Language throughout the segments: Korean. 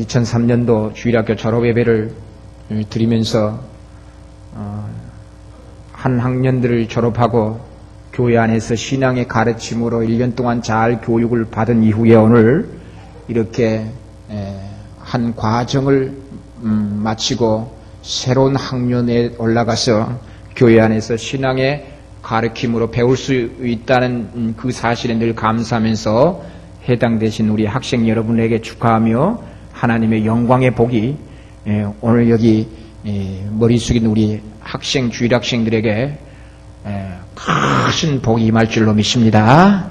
2003년도 주일학교 졸업예배를 드리면서 한 학년들을 졸업하고 교회 안에서 신앙의 가르침으로 1년 동안 잘 교육을 받은 이후에 오늘 이렇게 한 과정을 마치고 새로운 학년에 올라가서 교회 안에서 신앙의 가르침으로 배울 수 있다는 그 사실에 늘 감사하면서 해당되신 우리 학생 여러분에게 축하하며 하나님의 영광의 복이 오늘 여기 머리 숙인 우리 학생, 주일학생들에게 큰 복이 임할 줄로 믿습니다.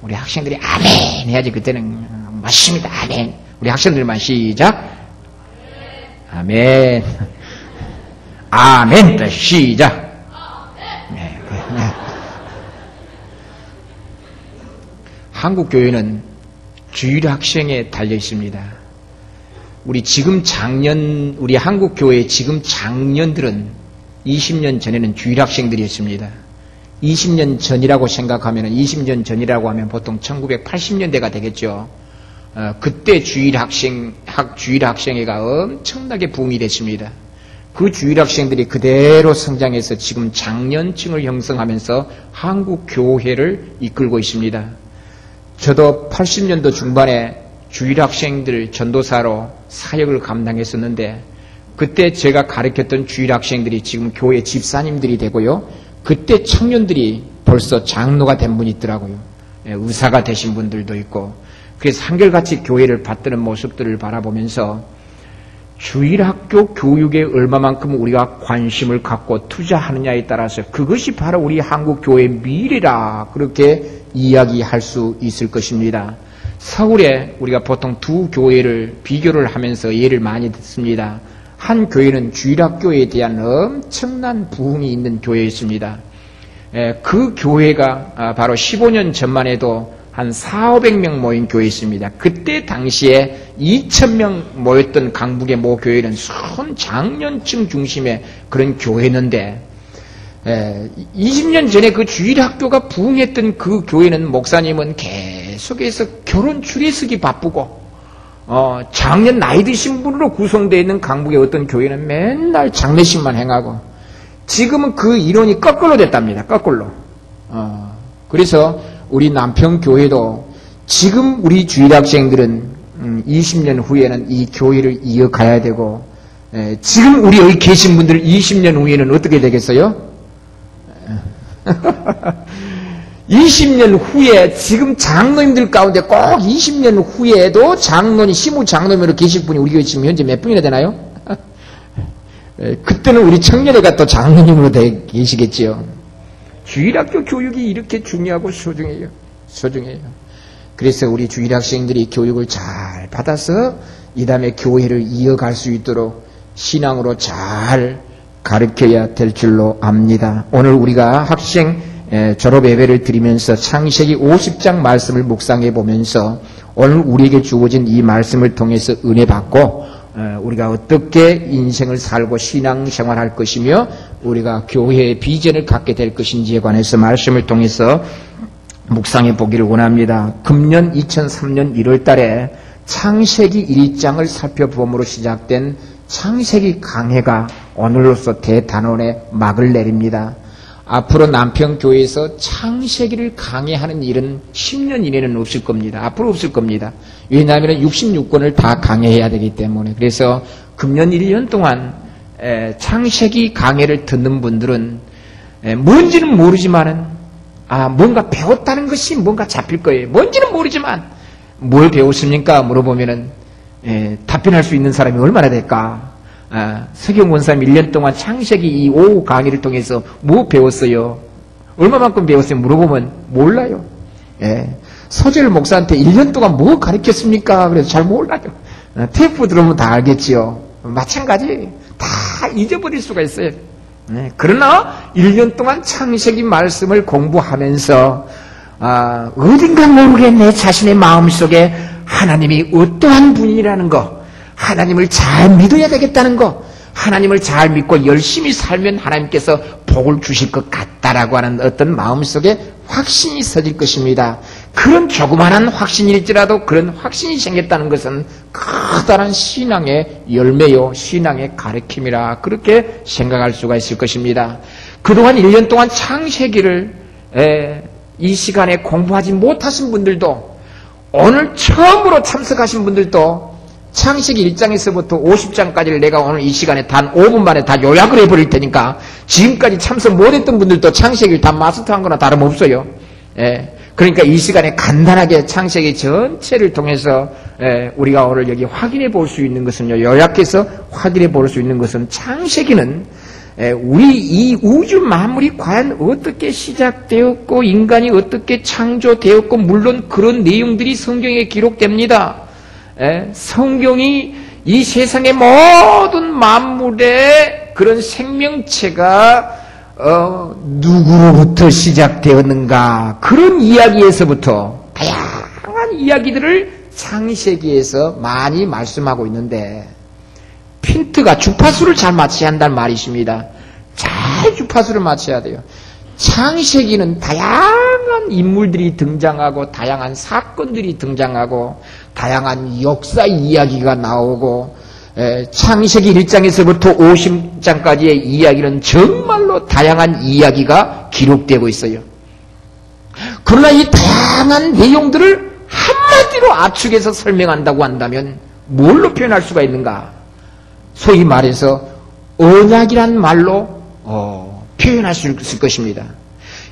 우리 학생들이 아멘 해야지 그때는 맞습니다. 아멘. 우리 학생들만 시작. 아멘. 아멘. 또 시작. 네. 한국 교회는 주일 학생에 달려 있습니다. 우리 한국 교회의 지금 장년들은 20년 전에는 주일 학생들이었습니다. 20년 전이라고 생각하면 20년 전이라고 하면 보통 1980년대가 되겠죠. 그때 주일 학생회가 엄청나게 부흥이 됐습니다. 그 주일 학생들이 그대로 성장해서 지금 장년층을 형성하면서 한국 교회를 이끌고 있습니다. 저도 80년도 중반에 주일 학생들 전도사로 사역을 감당했었는데 그때 제가 가르쳤던 주일 학생들이 지금 교회 집사님들이 되고요. 그때 청년들이 벌써 장로가 된 분이 있더라고요. 의사가 되신 분들도 있고. 그래서 한결같이 교회를 받드는 모습들을 바라보면서 주일학교 교육에 얼마만큼 우리가 관심을 갖고 투자하느냐에 따라서 그것이 바로 우리 한국 교회의 미래라 그렇게 이야기할 수 있을 것입니다. 서울에 우리가 보통 두 교회를 비교를 하면서 예를 많이 듣습니다. 한 교회는 주일학교에 대한 엄청난 부흥이 있는 교회였습니다. 그 교회가 바로 15년 전만 해도 한 400~500명 모인 교회였습니다. 그때 당시에 2000명 모였던 강북의 모 교회는 순 장년층 중심의 그런 교회였는데 20년 전에 그 주일학교가 부흥했던 그 교회는 목사님은 계속해서 결혼 추례쓰기 바쁘고 장년 나이 드신 분으로 구성되어 있는 강북의 어떤 교회는 맨날 장례식만 행하고 지금은 그 이론이 거꾸로 됐답니다. 거꾸로. 그래서 우리 남평교회도 지금 우리 주일학생들은 20년 후에는 이 교회를 이어가야 되고 지금 우리 여기 계신 분들 20년 후에는 어떻게 되겠어요? 20년 후에 지금 장로님들 가운데 꼭 20년 후에도 장로님, 시무 장로님으로 계실 분이 우리 교회 지금 현재 몇 분이나 되나요? 그때는 우리 청년회가 또 장로님으로 계시겠지요. 주일학교 교육이 이렇게 중요하고 소중해요. 그래서 우리 주일학생들이 교육을 잘 받아서 이 다음에 교회를 이어갈 수 있도록 신앙으로 잘 가르쳐야 될 줄로 압니다. 오늘 우리가 학생 졸업 예배를 드리면서 창세기 50장 말씀을 묵상해 보면서 오늘 우리에게 주어진 이 말씀을 통해서 은혜 받고 우리가 어떻게 인생을 살고 신앙생활할 것이며 우리가 교회의 비전을 갖게 될 것인지에 관해서 말씀을 통해서 묵상해 보기를 원합니다. 금년 2003년 1월 달에 창세기 1장을 살펴봄으로 시작된 창세기 강해가 오늘로서 대단원의 막을 내립니다. 앞으로 남평교회에서 창세기를 강해하는 일은 10년 이내는 없을 겁니다. 앞으로 없을 겁니다. 왜냐하면 66권을 다 강해해야 되기 때문에. 그래서 금년 1년 동안 창세기 강해를 듣는 분들은 뭔지는 모르지만은 뭔가 배웠다는 것이 뭔가 잡힐 거예요. 뭔지는 모르지만 뭘 배웠습니까? 물어보면은 답변할 수 있는 사람이 얼마나 될까? 서경 원사님 1년 동안 창세기 이 5 강의를 통해서 뭐 배웠어요? 얼마만큼 배웠어요? 물어보면 몰라요. 서재열 목사한테 1년 동안 뭐 가르쳤습니까? 그래서 잘 몰라요. 테이프 들으면 다 알겠지요. 마찬가지. 다 잊어버릴 수가 있어요. 그러나 1년 동안 창세기 말씀을 공부하면서 어딘가 모르게 내 자신의 마음속에 하나님이 어떠한 분이라는 거, 하나님을 잘 믿어야 되겠다는 거, 하나님을 잘 믿고 열심히 살면 하나님께서 복을 주실 것 같다라고 하는 어떤 마음속에 확신이 서질 것입니다. 그런 조그마한 확신일지라도 그런 확신이 생겼다는 것은 커다란 신앙의 열매요, 신앙의 가르침이라 그렇게 생각할 수가 있을 것입니다. 그동안 1년 동안 창세기를 이 시간에 공부하지 못하신 분들도, 오늘 처음으로 참석하신 분들도 창세기 1장에서부터 50장까지를 내가 오늘 이 시간에 단 5분 만에 다 요약을 해버릴 테니까 지금까지 참석 못했던 분들도 창세기를 다 마스터한 거나 다름없어요. 그러니까 이 시간에 간단하게 창세기 전체를 통해서 우리가 오늘 여기 확인해 볼 수 있는 것은요, 요약해서 확인해 볼 수 있는 것은, 창세기는 우리 이 우주 만물이 과연 어떻게 시작되었고 인간이 어떻게 창조되었고, 물론 그런 내용들이 성경에 기록됩니다. 성경이 이 세상의 모든 만물의 그런 생명체가 누구로부터 시작되었는가, 그런 이야기에서부터 다양한 이야기들을 창세기에서 많이 말씀하고 있는데, 핀트가 주파수를 잘 맞춰야 한다는 말이 있습니다. 잘 주파수를 맞춰야 돼요. 창세기는 다양한 인물들이 등장하고 다양한 사건들이 등장하고 다양한 역사 이야기가 나오고, 창세기 1장에서부터 50장까지의 이야기는 정말로 다양한 이야기가 기록되고 있어요. 그러나 이 다양한 내용들을 한마디로 압축해서 설명한다고 한다면 뭘로 표현할 수가 있는가? 소위 말해서 언약이란 말로 표현할 수 있을 것입니다.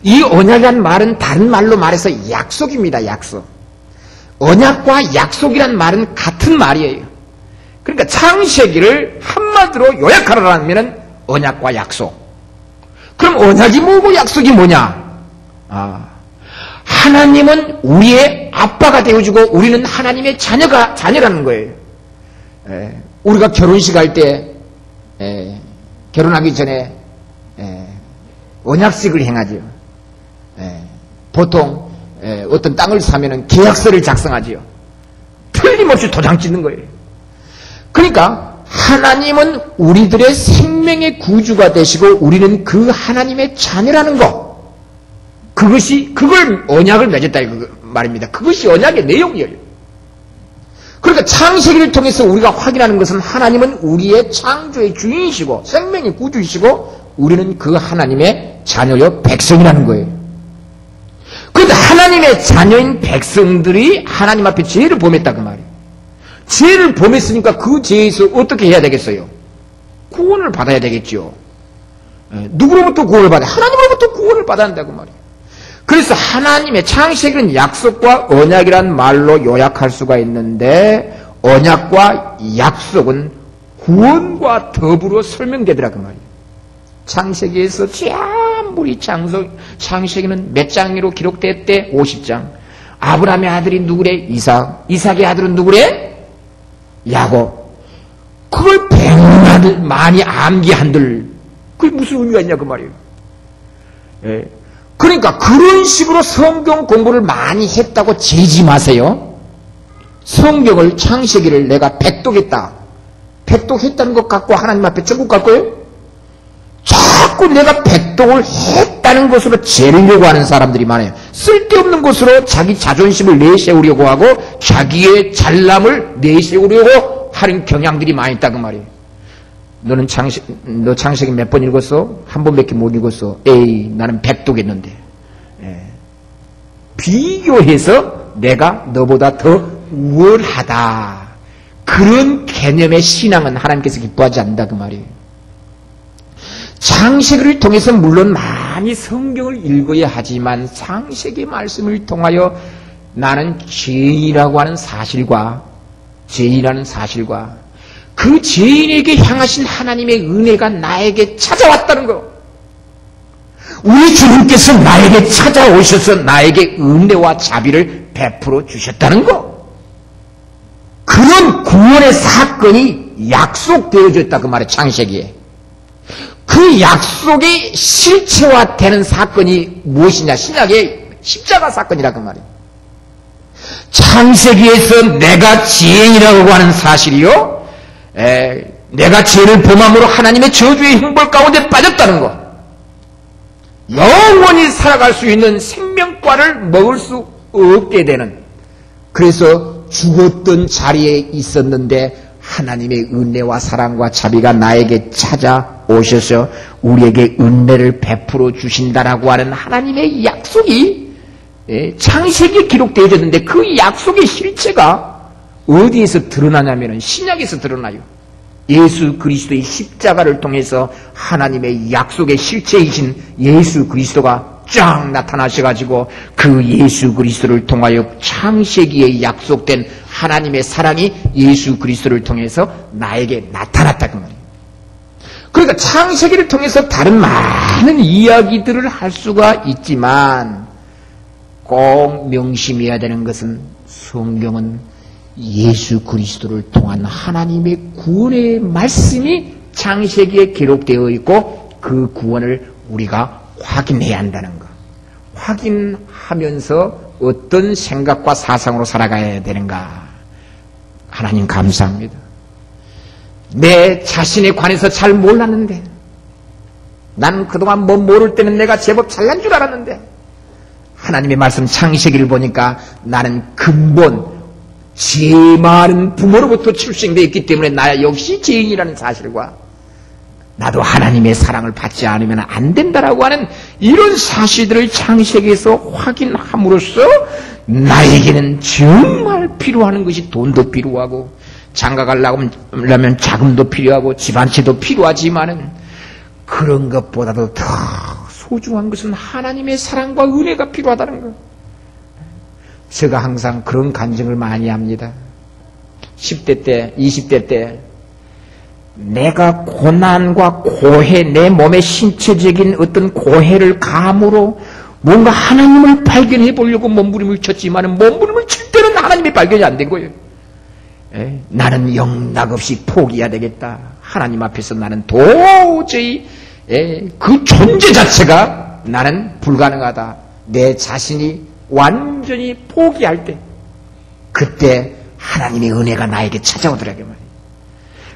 이 언약이란 말은 다른 말로 말해서 약속입니다. 약속. 언약과 약속이란 말은 같은 말이에요. 그러니까 창세기를 한마디로 요약하라면 언약과 약속. 그럼 언약이 뭐고 약속이 뭐냐? 하나님은 우리의 아빠가 되어주고 우리는 하나님의 자녀라는 거예요. 우리가 결혼식 할 때 결혼하기 전에 언약식을 행하지요. 보통 어떤 땅을 사면은 계약서를 작성하지요. 틀림없이 도장 찍는 거예요. 그러니까 하나님은 우리들의 생명의 구주가 되시고 우리는 그 하나님의 자녀라는 것, 그걸 언약을 맺었다 그 말입니다. 그것이 언약의 내용이에요. 그러니까 창세기를 통해서 우리가 확인하는 것은 하나님은 우리의 창조의 주인이시고 생명의 구주이시고 우리는 그 하나님의 자녀요 백성이라는 거예요. 그런데 하나님의 자녀인 백성들이 하나님 앞에 죄를 범했다 그 말이에요. 죄를 범했으니까 그 죄에서 어떻게 해야 되겠어요? 구원을 받아야 되겠죠. 누구로부터 구원을 받아야? 하나님으로부터 구원을 받아야 한다고 말이에요. 그래서 하나님의 창세기는 약속과 언약이란 말로 요약할 수가 있는데, 언약과 약속은 구원과 더불어 설명되더라 그 말이에요. 창세기에서 전부 창세기는 몇 장으로 기록됐대? 50장. 아브라함의 아들이 누구래? 이삭. 이삭의 아들은 누구래? 야곱. 그걸 백만을 많이 암기한들 그게 무슨 의미가 있냐 그 말이에요. 그러니까 그런 식으로 성경 공부를 많이 했다고 재지 마세요. 성경을, 창세기를 내가 백독했다. 백독했다는 것 갖고 하나님 앞에 천국 갈 거예요? 자꾸 내가 백독을 했다는 것으로 재려고 하는 사람들이 많아요. 쓸데없는 것으로 자기 자존심을 내세우려고 하고 자기의 잘남을 내세우려고 하는 경향들이 많이 있다 그 말이에요. 너 창세기 몇 번 읽었어? 한 번밖에 못 읽었어. 에이, 나는 백독했는데. 비교해서 내가 너보다 더 우월하다. 그런 개념의 신앙은 하나님께서 기뻐하지 않는다 그 말이에요. 창세기를 통해서 물론 많이 성경을 읽어야 하지만 창세기 말씀을 통하여 나는 죄인이라고 하는 사실과 그 죄인에게 향하신 하나님의 은혜가 나에게 찾아왔다는 거, 우리 주님께서 나에게 찾아오셔서 나에게 은혜와 자비를 베풀어 주셨다는 거, 그런 구원의 사건이 약속되어졌다 그 말이에요. 창세기에. 그 약속이 실체화되는 사건이 무엇이냐? 신약의 십자가 사건이라 그 말이에요. 창세기에서 내가 죄인이라고 하는 사실이요, 내가 죄를 범함으로 하나님의 저주의 형벌 가운데 빠졌다는 것, 영원히 살아갈 수 있는 생명과를 먹을 수 없게 되는, 그래서 죽었던 자리에 있었는데 하나님의 은혜와 사랑과 자비가 나에게 찾아오셔서 우리에게 은혜를 베풀어 주신다라고 하는 하나님의 약속이 창세기에 기록되어 있는데 그 약속의 실체가 어디에서 드러나냐면 신약에서 드러나요. 예수 그리스도의 십자가를 통해서 하나님의 약속의 실체이신 예수 그리스도가 쫙 나타나셔가지고 그 예수 그리스도를 통하여 창세기에 약속된 하나님의 사랑이 예수 그리스도를 통해서 나에게 나타났다 그 말이에요. 그러니까 창세기를 통해서 다른 많은 이야기들을 할 수가 있지만 꼭 명심해야 되는 것은 성경은 예수 그리스도를 통한 하나님의 구원의 말씀이 창세기에 기록되어 있고 그 구원을 우리가 확인해야 한다는 것. 확인하면서 어떤 생각과 사상으로 살아가야 되는가. 하나님 감사합니다. 내 자신에 관해서 잘 몰랐는데 나는 그동안 뭐 모를 때는 내가 제법 잘난 줄 알았는데 하나님의 말씀 창세기를 보니까 나는 근본 죄 많은 부모로부터 출생되어 있기 때문에 나 역시 죄인이라는 사실과 나도 하나님의 사랑을 받지 않으면 안 된다라고 하는 이런 사실들을 창세기에서 확인함으로써 나에게는 정말 필요한 것이 돈도 필요하고 장가 가려면 자금도 필요하고 집 한 채도 필요하지만은 그런 것보다도 더 소중한 것은 하나님의 사랑과 은혜가 필요하다는 것. 제가 항상 그런 간증을 많이 합니다. 10대 때, 20대 때 내가 고난과 고해, 내 몸의 신체적인 어떤 고해를 감으로 뭔가 하나님을 발견해 보려고 몸부림을 쳤지만 몸부림을 칠 때는 하나님이 발견이 안 된 거예요. 나는 영락없이 포기해야 되겠다. 하나님 앞에서 나는 도저히 그 존재 자체가 나는 불가능하다. 내 자신이 완전히 포기할 때 그때 하나님의 은혜가 나에게 찾아오더라고요.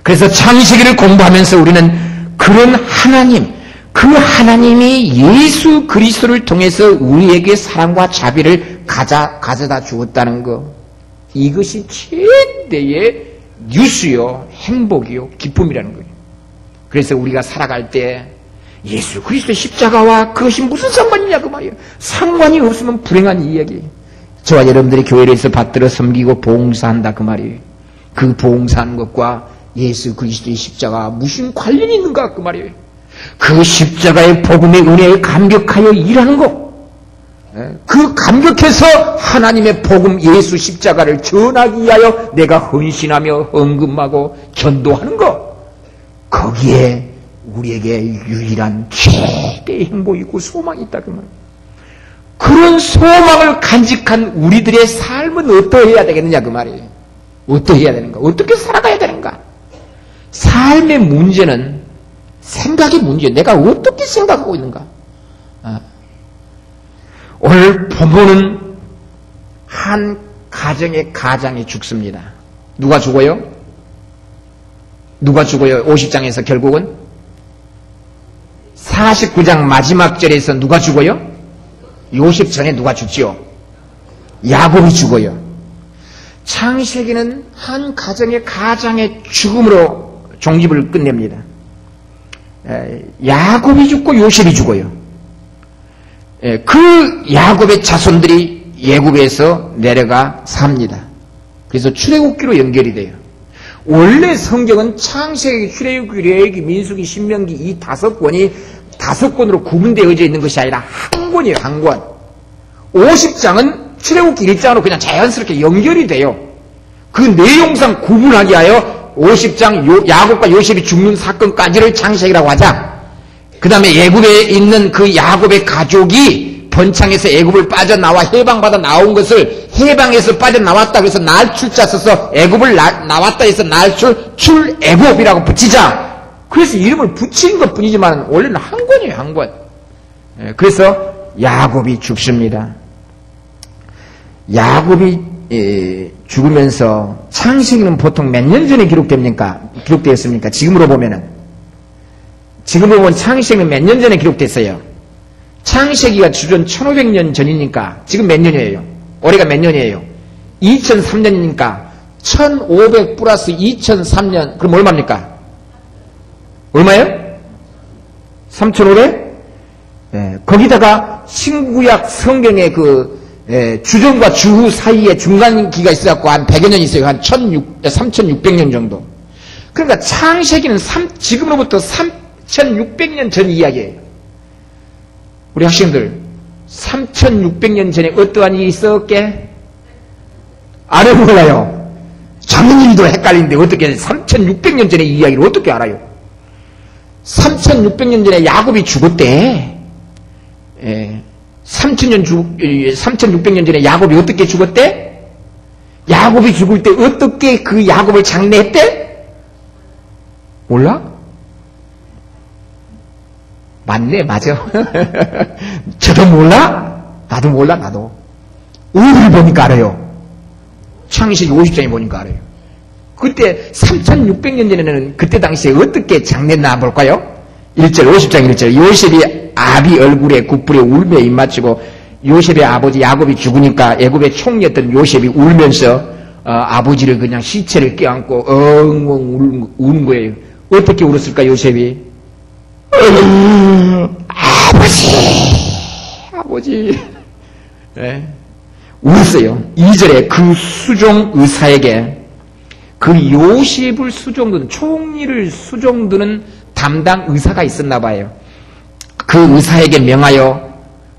그래서 창세기를 공부하면서 우리는 그런 하나님, 그 하나님이 예수 그리스도를 통해서 우리에게 사랑과 자비를 가져다 주었다는 것, 이것이 최대의 뉴스요, 행복이요, 기쁨이라는 거예요. 그래서 우리가 살아갈 때 예수 그리스도의 십자가와 그것이 무슨 상관이냐 그 말이에요. 상관이 없으면 불행한 이야기예요. 저와 여러분들이 교회에서 받들어 섬기고 봉사한다 그 말이에요. 그 봉사하는 것과 예수 그리스도의 십자가 무슨 관련이 있는가 그 말이에요. 그 십자가의 복음의 은혜에 감격하여 일하는 것, 그 감격해서 하나님의 복음 예수 십자가를 전하기 위하여 내가 헌신하며 헌금하고 전도하는 것, 거기에 우리에게 유일한 최대의 행복이 있고 소망이 있다 그 말이에요. 그런 소망을 간직한 우리들의 삶은 어떠해야 되겠느냐 그 말이에요. 어떠해야 되는가? 어떻게 살아가야 되는가? 삶의 문제는 생각의 문제예요. 내가 어떻게 생각하고 있는가? 오늘 부모는 한 가정의 가장이 죽습니다. 누가 죽어요? 누가 죽어요? 50장에서 결국은 49장 마지막 절에서 누가 죽어요? 요셉 전에 누가 죽지요? 야곱이 죽어요. 창세기는 한 가정의 가장의 죽음으로 종집을 끝냅니다. 야곱이 죽고 요셉이 죽어요. 그 야곱의 자손들이 애굽에서 내려가 삽니다. 그래서 출애굽기로 연결이 돼요. 원래 성경은 창세기, 출애굽기, 레위기, 민수기, 신명기 이 5권이 5권으로 구분되어져 있는 것이 아니라 한 권이에요. 한 권. 50장은 출애굽기 1장으로 그냥 자연스럽게 연결이 돼요. 그 내용상 구분하기 위하여 50장 야곱과 요셉이 죽는 사건까지를 창세기라고 하자. 그 다음에 애굽에 있는 그 야곱의 가족이 번창에서 애굽을 빠져나와 해방받아 나온 것을 해방에서 빠져나왔다 그래서 날출자 써서 애굽을 나왔다 해서 출애굽이라고 붙이자. 그래서 이름을 붙인 것 뿐이지만 원래는 한 권이에요. 한 권. 그래서 야곱이 죽습니다. 야곱이 죽으면서 창세기는 보통 몇 년 전에 기록되었습니까? 지금으로 보면 창세기는 몇 년 전에 기록됐어요? 창세기가 주전 1500년 전이니까 지금 몇 년이에요? 올해가 몇 년이에요? 2003년이니까 1500 플러스 2003년 그럼 얼마입니까? 얼마예요? 3500? 예, 거기다가 신구약 성경의 주전과 주후 사이에 중간기가 있어갖고 한 100여 년 있어요. 한 3600년 정도. 그러니까 창세기는 지금으로부터 3600년 전 이야기예요. 우리 학생들 3600년 전에 어떠한 일이 있었게? 알아요, 몰라요? 장로님도 헷갈리는데 어떻게 3600년 전의 이야기를 어떻게 알아요? 3600년 전에 야곱이 죽었대. 예. 3600년 전에 야곱이 어떻게 죽었대? 야곱이 죽을 때 어떻게 그 야곱을 장례했대? 몰라? 맞네, 맞아. 저도 몰라? 나도 몰라, 나도. 어디를 보니까 알아요? 창세기 50장에 보니까 알아요. 그때 3600년 전에는 그때 당시에 어떻게 장례했나 볼까요? 1절, 50장 1절. 요셉이 아비 얼굴에 굿불에 울며 입맞추고 요셉의 아버지 야곱이 죽으니까 애굽의 총리였던 요셉이 울면서 아버지를 그냥 시체를 껴안고 엉엉 우는 거예요. 어떻게 울었을까 요셉이? 아버지 네. 울었어요. 2절에 그 수종 의사에게 그 요셉을 수종드는 총리를 수종드는 담당 의사가 있었나 봐요. 그 의사에게 명하여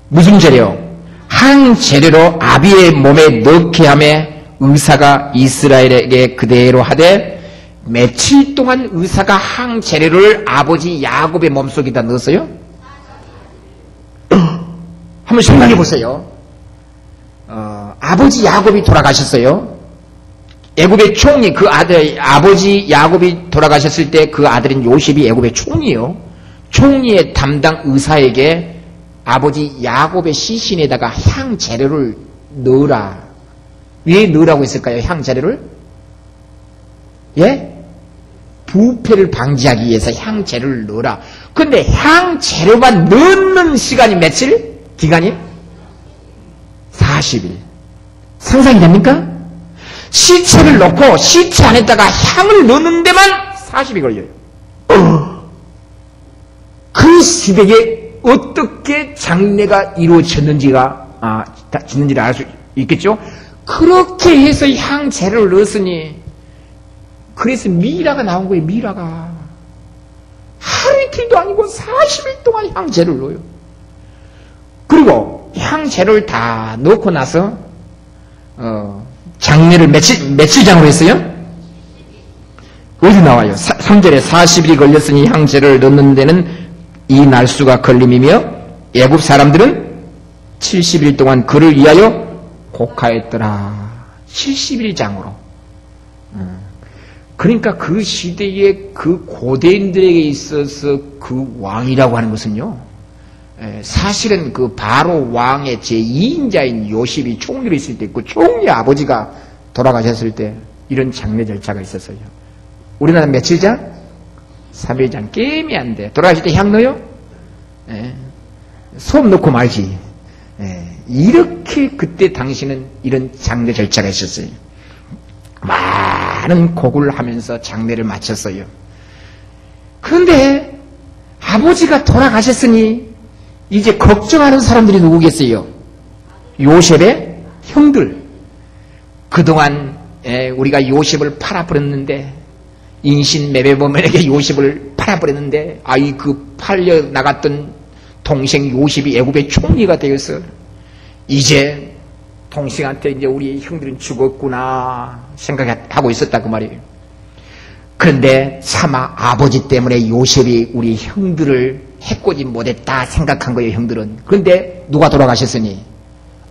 무슨 재료? 항재료로 아비의 몸에 넣게 하며 의사가 이스라엘에게 그대로 하되 며칠 동안 의사가 항재료를 아버지 야곱의 몸속에다 넣었어요? 한번 생각해 보세요. 아버지 야곱이 돌아가셨어요. 애굽의 총리 그 아들 아버지 야곱이 돌아가셨을 때 그 아들인 요셉이 애굽의 총리요. 총리의 담당 의사에게 아버지 야곱의 시신에다가 향 재료를 넣으라. 왜 넣으라고 했을까요? 향 재료를? 예? 부패를 방지하기 위해서 향 재료를 넣으라. 근데 향 재료만 넣는 시간이 며칠? 기간이? 40일. 상상이 됩니까? 시체를 넣고 시체 안에다가 향을 넣는 데만 40이 걸려요. 그 시대에 어떻게 장례가 이루어졌는지가 짓는지를 알 수 있겠죠? 그렇게 해서 향재를 넣었으니 그래서 미라가 나온 거예요. 미라가 하루 이틀도 아니고 40일 동안 향재를 넣어요. 그리고 향재를 다 넣고 나서 장례를 며칠 장으로 했어요? 어디 나와요? 3절에 40일이 걸렸으니 향재를 넣는 데는 이 날수가 걸림이며 애굽 사람들은 70일 동안 그를 위하여 곡하였더라. 70일 장으로. 그러니까 그 시대에 그 고대인들에게 있어서 그 왕이라고 하는 것은요, 사실은 그 바로 왕의 제2인자인 요셉이 총리로 있을 때 그 총리 아버지가 돌아가셨을 때 이런 장례 절차가 있었어요. 우리나라 며칠 장? 3일 장. 게임이 안 돼. 돌아가실 때 향 넣어요? 소금 넣고 말지. 이렇게 그때 당시는 이런 장례 절차가 있었어요. 많은 곡을 하면서 장례를 마쳤어요. 그런데 아버지가 돌아가셨으니 이제 걱정하는 사람들이 누구겠어요? 요셉의 형들. 그동안 우리가 요셉을 팔아버렸는데 인신매매범에게 요셉을 팔아버렸는데 그 팔려 나갔던 동생 요셉이 애굽의 총리가 되어서 이제 동생한테 이제 우리 형들은 죽었구나 생각하고 있었다 그 말이에요. 그런데 차마 아버지 때문에 요셉이 우리 형들을 해코지 못했다 생각한 거예요. 형들은. 그런데 누가 돌아가셨으니?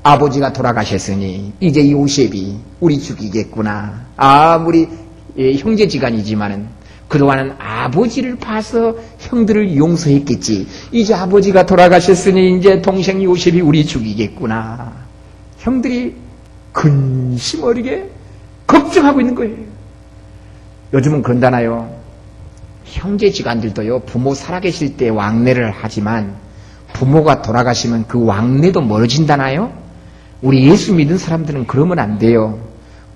아버지가 돌아가셨으니 이제 요셉이 우리 죽이겠구나. 아무리 형제지간이지만은 그동안은 아버지를 봐서 형들을 용서했겠지. 이제 아버지가 돌아가셨으니 이제 동생 요셉이 우리 죽이겠구나. 형들이 근심 어리게 걱정하고 있는 거예요. 요즘은 그런다나요. 형제지간들도요, 부모 살아계실 때 왕래를 하지만 부모가 돌아가시면 그 왕래도 멀어진다나요? 우리 예수 믿는 사람들은 그러면 안 돼요.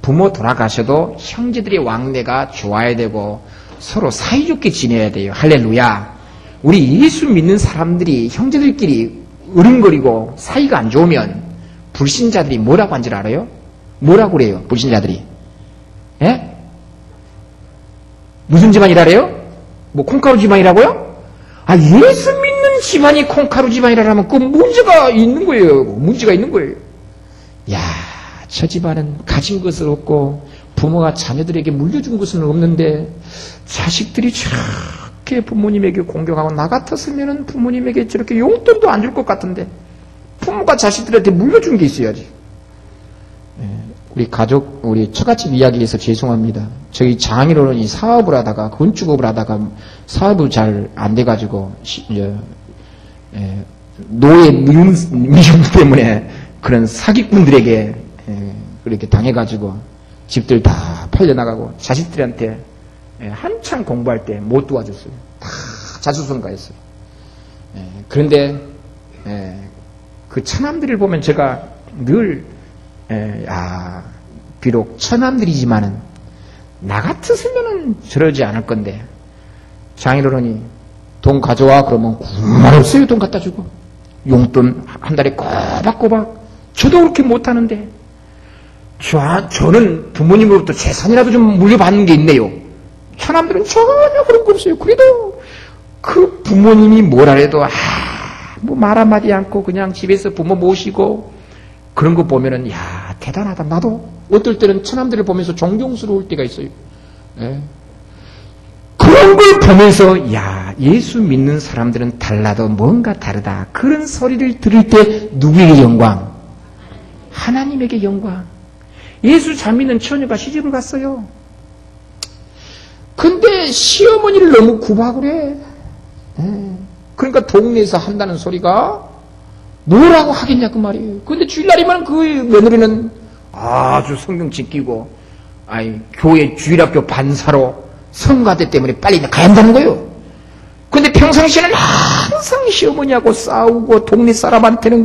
부모 돌아가셔도 형제들의 왕래가 좋아야 되고 서로 사이좋게 지내야 돼요. 할렐루야. 우리 예수 믿는 사람들이 형제들끼리 으름거리고 사이가 안 좋으면 불신자들이 뭐라고 한 줄 알아요? 뭐라고 그래요? 불신자들이. 예? 무슨 집안이라래요? 뭐 콩가루 집안이라고요? 아, 예수 믿는 집안이 콩가루 집안이라면 그 문제가 있는 거예요. 문제가 있는 거예요. 야, 저 집안은 가진 것은 없고 부모가 자녀들에게 물려준 것은 없는데 자식들이 저렇게 부모님에게 공경하고 나 같았으면 부모님에게 저렇게 용돈도 안 줄 것 같은데 부모가 자식들한테 물려준 게 있어야지. 우리 가족, 우리 처갓집 이야기에서 죄송합니다. 저희 장인어른이 사업을 하다가 건축업을 하다가 사업이 잘 안 돼가지고 노예 미움 때문에 그런 사기꾼들에게 그렇게 당해가지고 집들 다 팔려나가고 자식들한테 한참 공부할 때 못 도와줬어요. 다 자수성가했어요. 그런데 그 처남들을 보면 제가 늘 비록 처남들이지만은 나 같았으면은 저러지 않을 건데 장인어른이 돈 가져와 그러면 구만없어요. 돈 갖다 주고 용돈 한 달에 꼬박꼬박 저도 그렇게 못하는데 저는 부모님으로부터 재산이라도 좀 물려받는 게 있네요. 처남들은 전혀 그런 거 없어요. 그래도 그 부모님이 뭐라 해도 뭐 말 한마디 않고 그냥 집에서 부모 모시고 그런 거 보면은 야 대단하다. 나도 어떨 때는 처남들을 보면서 존경스러울 때가 있어요. 그런 걸 보면서 야 예수 믿는 사람들은 달라도 뭔가 다르다. 그런 소리를 들을 때 누구에게 영광? 하나님에게 영광. 예수 잘 믿는 처녀가 시집을 갔어요. 근데 시어머니를 너무 구박을 해. 그러니까 동네에서 한다는 소리가 뭐라고 하겠냐 그 말이에요. 근데 주일날이면 그 며느리는 아주 성경 지키고 교회 주일학교 반사로 성가대 때문에 빨리 가야 한다는 거예요. 근데 평상시에는 항상 시어머니하고 싸우고 동네 사람한테는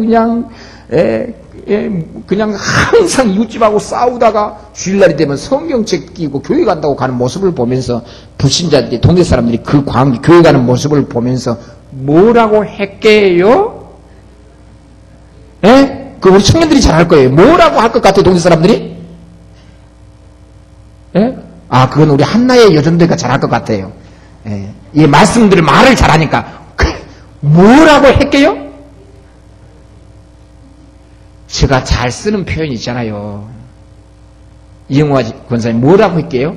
그냥 항상 이웃집하고 싸우다가 주일날이 되면 성경책 끼고 교회 간다고 가는 모습을 보면서 불신자들이 동네 사람들이 그 교회 가는 모습을 보면서 뭐라고 했게요? 그 우리 청년들이 잘 할 거예요. 뭐라고 할 것 같아요, 동네 사람들이? 그건 우리 한나의 여전대가 잘 할 것 같아요. 이 말씀들을 말을 잘하니까 뭐라고 했게요? 제가 잘 쓰는 표현이 있잖아요. 이영화 권사님 뭐라고 할게요?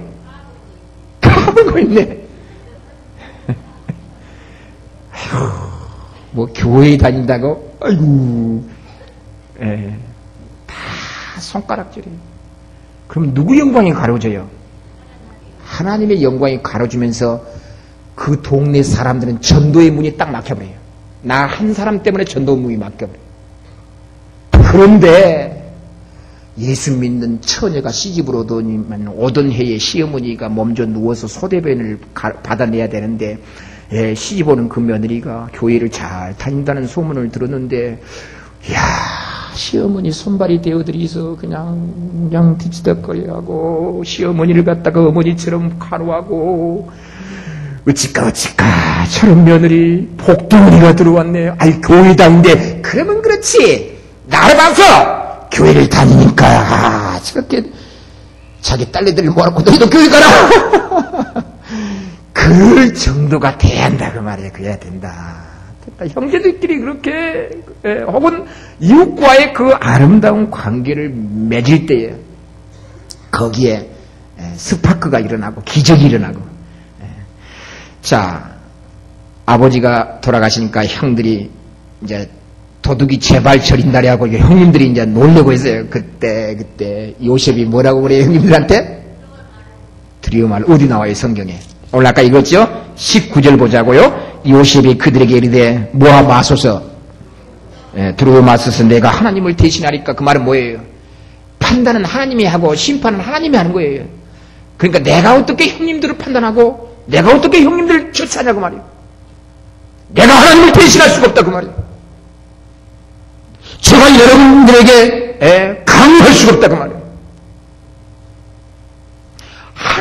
까먹고 있네. 뭐 교회에 다닌다고? 아이고. 다 손가락질이에요. 그럼 누구 영광이 가려져요? 하나님의 영광이 가려지면서 그 동네 사람들은 전도의 문이 딱 막혀버려요. 나 한 사람 때문에 전도 문이 막혀버려요. 그런데 예수 믿는 처녀가 시집으로 오던 해에 시어머니가 몸져 누워서 소대변을 받아내야 되는데 시집 오는 그 며느리가 교회를 잘 다닌다는 소문을 들었는데 시어머니 손발이 되어들이서 그냥 뒤치덕거리하고 시어머니를 갖다가 어머니처럼 간호하고 어찌까 저런 며느리 복덩이가 들어왔네. 교회 다닌데 그러면 그렇지. 나를 봐서 교회를 다니니까 저렇게 자기 딸내들을 모아놓고 너희도 교회 가라. 그 정도가 돼야 한다 그 말이에요. 그래야 된다. 형제들끼리 그렇게 혹은 이웃과의 그 아름다운 관계를 맺을 때에 거기에 스파크가 일어나고 기적이 일어나고. 자, 아버지가 돌아가시니까 형들이 이제 도둑이 제발 절인다라고 형님들이 이제 놀려고 했어요. 그때 요셉이 뭐라고 그래요 형님들한테? 드리오말 어디 나와요 성경에? 오늘 아까 읽었죠? 19절 보자고요. 요셉이 그들에게 이르되 모아 마소서 들어오 마소서 내가 하나님을 대신하리까. 그 말은 뭐예요? 판단은 하나님이 하고 심판은 하나님이 하는 거예요. 그러니까 내가 어떻게 형님들을 판단하고 내가 어떻게 형님들을 처치하냐고 말이에요. 내가 하나님을 대신할 수가 없다 그 말이에요. 제가 여러분들에게 강요할 수가 없다 그 말이에요.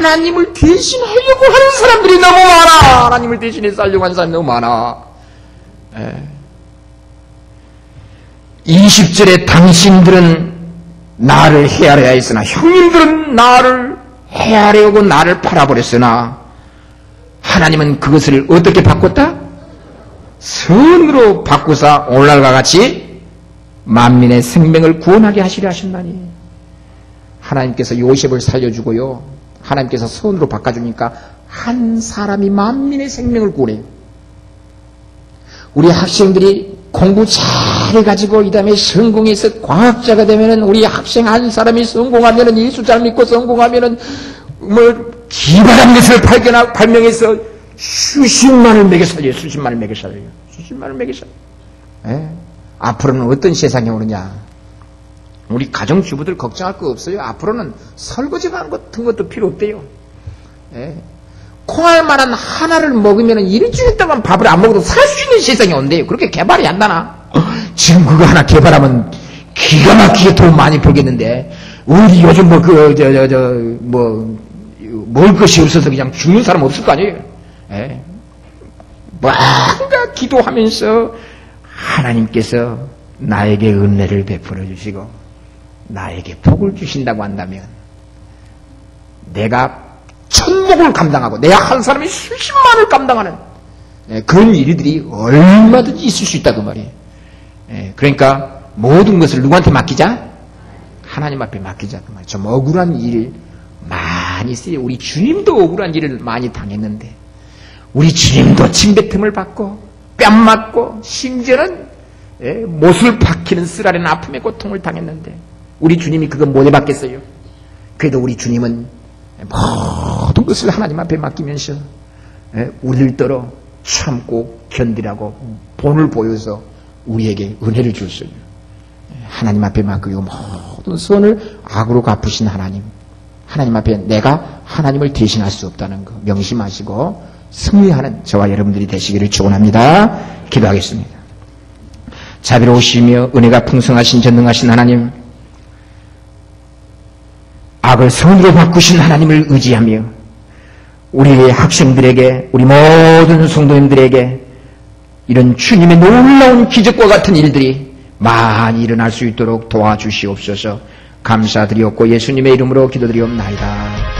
하나님을 대신하려고 하는 사람들이 너무 많아. 하나님을 대신해서 살려고 하는 사람이 너무 많아. 20절에 당신들은 나를 헤아려야 했으나 형님들은 나를 헤아려고 나를 팔아버렸으나 하나님은 그것을 어떻게 바꿨다? 선으로 바꾸사 오늘날과 같이 만민의 생명을 구원하게 하시려 하신다니. 하나님께서 요셉을 살려주고요, 하나님께서 선으로 바꿔주니까 한 사람이 만민의 생명을 구원해요. 우리 학생들이 공부 잘해가지고 이 다음에 성공해서 과학자가 되면은, 우리 학생 한 사람이 성공하면은, 예수 잘 믿고 성공하면은 기발한 것을 발명해서 수십만을 먹여 살려요. 수십만을 먹여 살려요. 수십만을 먹여 살려요. 앞으로는 어떤 세상이 오느냐? 우리 가정주부들 걱정할 거 없어요. 앞으로는 설거지 같은 것도 필요 없대요. 콩알만한 하나를 먹으면 일주일 동안 밥을 안 먹어도 살 수 있는 세상이 온대요. 그렇게 개발이 안 나나? 지금 그거 하나 개발하면 기가 막히게 돈 많이 벌겠는데, 우리 요즘 먹을 것이 없어서 그냥 죽는 사람 없을 거 아니에요. 뭔가 기도하면서 하나님께서 나에게 은혜를 베풀어 주시고 나에게 복을 주신다고 한다면, 내가 천목을 감당하고 내가 한 사람이 수십만을 감당하는 그런 일들이 얼마든지 있을 수 있다 그 말이에요. 그러니까 모든 것을 누구한테 맡기자? 하나님 앞에 맡기자 그 말이에요. 좀 억울한 일 많이 있어요. 우리 주님도 억울한 일을 많이 당했는데, 우리 주님도 침뱉음을 받고 뺨 맞고 심지어는 못을 박히는 쓰라린 아픔의 고통을 당했는데, 우리 주님이 그거 못 해봤겠어요? 그래도 우리 주님은 모든 것을 하나님 앞에 맡기면서 우리들더러 참고 견디라고 본을 보여서 우리에게 은혜를 줬어요. 하나님 앞에 맡기고 모든 선을 악으로 갚으신 하나님, 하나님 앞에 내가 하나님을 대신할 수 없다는 거 명심하시고 승리하는 저와 여러분들이 되시기를 축원합니다. 기도하겠습니다. 자비로우시며 은혜가 풍성하신 전능하신 하나님, 악을 선으로 바꾸신 하나님을 의지하며 우리의 학생들에게, 우리 모든 성도님들에게 이런 주님의 놀라운 기적과 같은 일들이 많이 일어날 수 있도록 도와주시옵소서. 감사드리옵고 예수님의 이름으로 기도드리옵나이다.